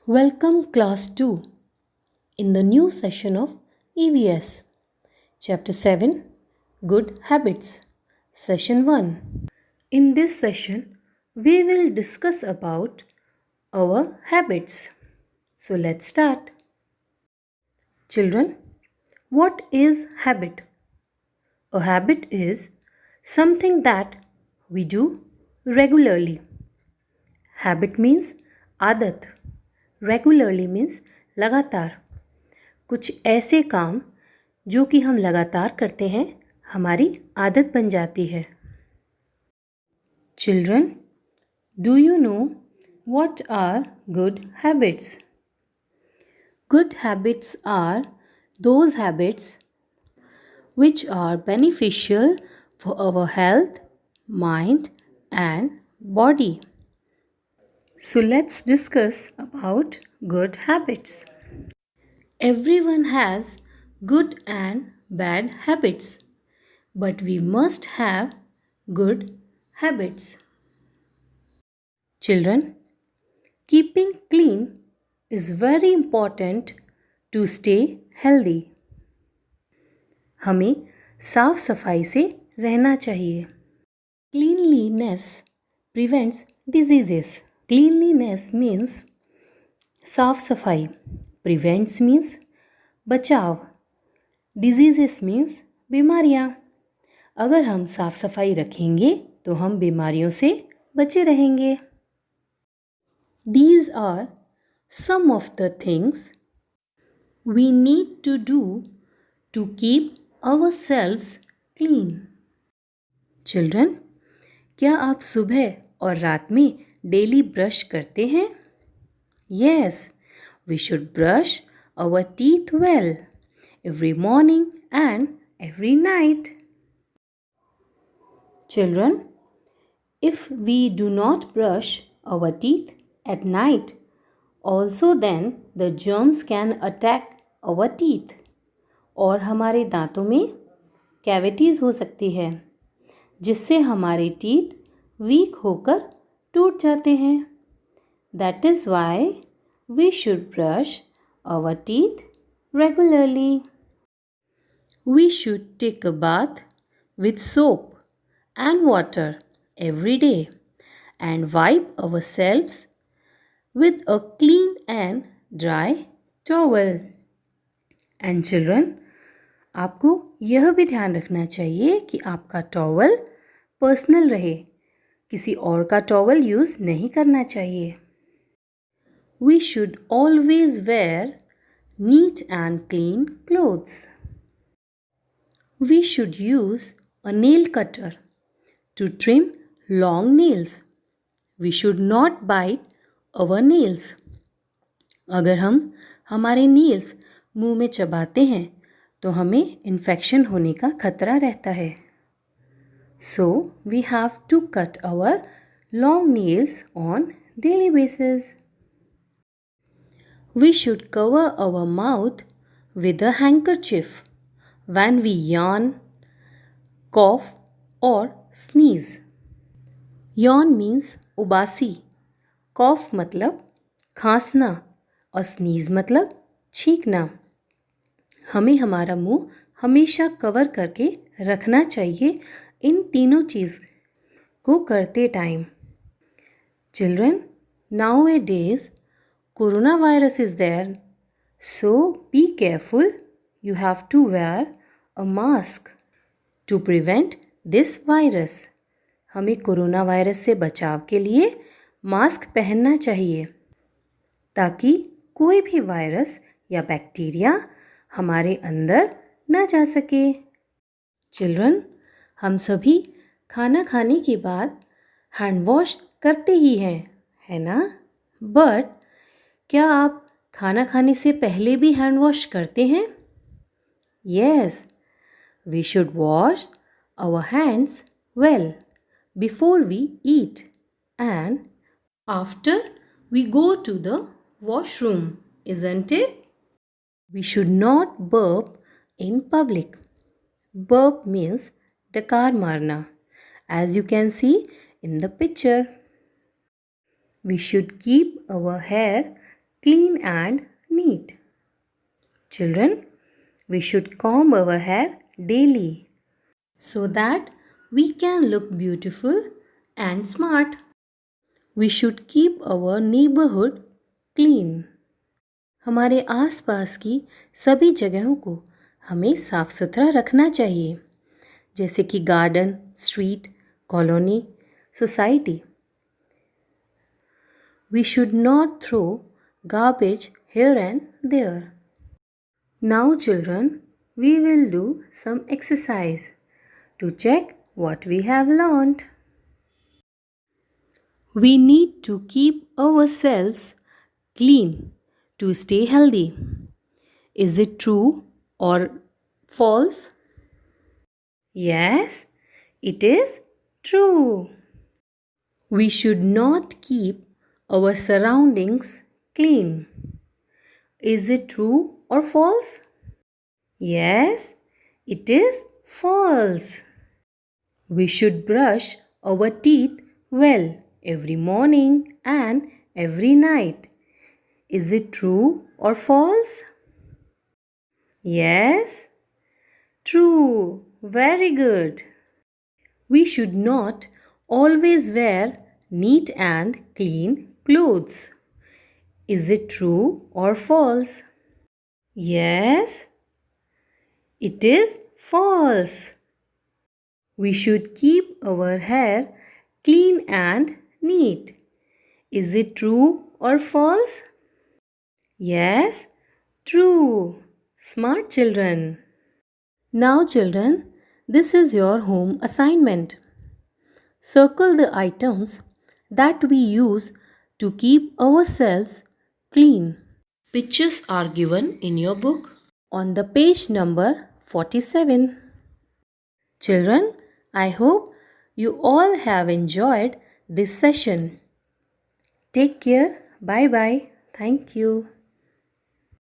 Welcome class 2 in the new session of EVS. Chapter 7 Good Habits. Session 1. In this session, we will discuss about our habits. So let's start. Children, what is habit? A habit is something that we do regularly. Habit means आदत. Regularly means लगातार. कुछ ऐसे काम जो कि हम लगातार करते हैं हमारी आदत बन जाती है. Children, do you know what are good habits? Good habits are those habits which are beneficial for our health, mind and body. So let's discuss about good habits. Everyone has good and bad habits, but we must have good habits. Children, keeping clean is very important to stay healthy. हमें साफ सफाई से रहना चाहिए. Cleanliness prevents diseases. Cleanliness means साफ सफाई. Prevents means बचाव. Diseases means बीमारियाँ. अगर हम साफ सफाई रखेंगे तो हम बीमारियों से बचे रहेंगे. These are some of the things we need to do to keep ourselves clean. Children, क्या आप सुबह और रात में डेली ब्रश करते हैं? Yes, we should brush our teeth well every morning and every night. Children, if we do not brush our teeth at night, also then the germs can attack our teeth. और हमारे दांतों में cavities हो सकती है जिससे हमारे teeth week होकर टूट जाते हैं. That is why we should brush our teeth regularly. We should take a bath with soap and water every day and wipe ourselves with a clean and dry towel. And children, आपको यह भी ध्यान रखना चाहिए कि आपका towel personal रहे. किसी और का टॉवल यूज़ नहीं करना चाहिए. We should always wear neat and clean clothes. We should use a nail cutter to trim long nails. We should not bite our nails. अगर हम हमारे नील्स मुंह में चबाते हैं तो हमें इन्फेक्शन होने का खतरा रहता है. So we have to cut our long nails on daily basis. We should cover our mouth with a handkerchief when we yawn, cough or sneeze. Yawn means उबासी. Cough मतलब खांसना और sneeze मतलब छींकना. हमें हमारा मुंह हमेशा कवर करके रखना चाहिए इन तीनों चीज़ को करते time. Children, nowadays coronavirus is there, so be careful. You have to wear a mask to prevent this virus. हमें कोरोना वायरस से बचाव के लिए मास्क पहनना चाहिए ताकि कोई भी वायरस या बैक्टीरिया हमारे अंदर न जा सके. चिल्ड्रन, हम सभी खाना खाने के बाद हैंड वॉश करते ही हैं, है ना? बट क्या आप खाना खाने से पहले भी हैंड वॉश करते हैं? Yes, we should wash our hands well before we eat and after we go to the washroom, isn't it? We should not burp in public. Burp means डकार मारना, as you can see in the picture. We should keep our hair clean and neat. Children, we should comb our hair daily so that we can look beautiful and smart. We should keep our neighborhood clean. हमारे आसपास की सभी जगहों को हमें साफ सुथरा रखना चाहिए, जैसे कि garden, street, colony, society. We should not throw garbage here and there. Now children, we will do some exercise to check what we have learned. We need to keep ourselves clean to stay healthy. Is it true or false? Yes, it is true. We should not keep our surroundings clean. Is it true or false? Yes, it is false. We should brush our teeth well every morning and every night. Is it true or false? Yes, true. Very good. We should not always wear neat and clean clothes. Is it true or false? Yes, it is false. We should keep our hair clean and neat. Is it true or false? Yes, true. Smart children. Now children, this is your home assignment. Circle the items that we use to keep ourselves clean. Pictures are given in your book on the page number 47. Children, I hope you all have enjoyed this session. Take care. Bye bye. Thank you.